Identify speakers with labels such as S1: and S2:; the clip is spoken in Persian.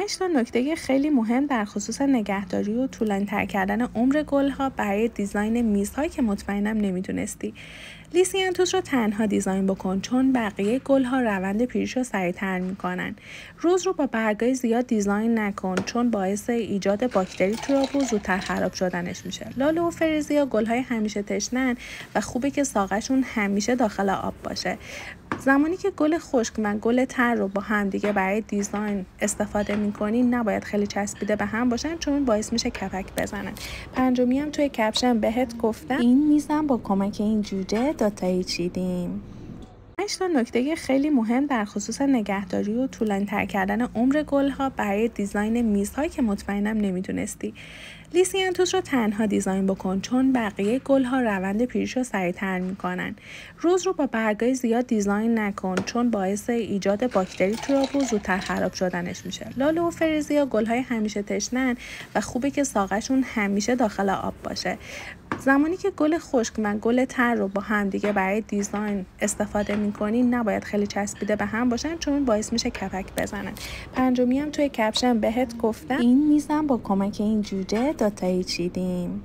S1: 5 تا نکته خیلی مهم در خصوص نگهداری و طولانی‌تر کردن عمر گل‌ها برای دیزاین میزها که مطمئنم نمیدونستی. لیسیانتوس رو تنها دیزاین بکن چون بقیه گل‌ها روند پیریش رو سریع‌تر میکنن. روز رو با برگای زیاد دیزاین نکن چون باعث ایجاد باکتری تو آب و زودتر خراب شدنش میشه. لاله و فرزیا گل‌های همیشه تشنن و خوبه که ساقه‌شون همیشه داخل آب باشه. زمانی که گل خشک و گل تر رو با همدیگه برای دیزاین استفاده میکنی نباید خیلی چسبیده به هم باشن چون باعث میشه کپک بزنن. پنجمی هم توی کپشن بهت گفتم این میزم با کمک این جوجه دوتایی چیدیم. 5 تا نکته خیلی مهم در خصوص نگهداری و طولانی‌تر کردن عمر گل‌ها برای دیزاین میزها که مطمئنم نمیدونستی. لیسیانتوس رو تنها دیزاین بکن چون بقیه گل‌ها روند پیریش رو سریع‌تر میکنن. روز رو با برگای زیاد دیزاین نکن چون باعث ایجاد باکتری تو آب و زودتر خراب شدنش میشه. لاله و فرزیا گل‌های همیشه تشنن و خوبه که ساقه‌شون همیشه داخل آب باشه. زمانی که گل خشک و گل تر رو با همدیگه برای دیزاین استفاده میکنی نباید خیلی چسبیده به هم باشن چون باعث میشه کپک بزنن. پنجمی هم توی کپشن بهت گفتم این میزم با کمک این جوجه دوتایی چیدیم.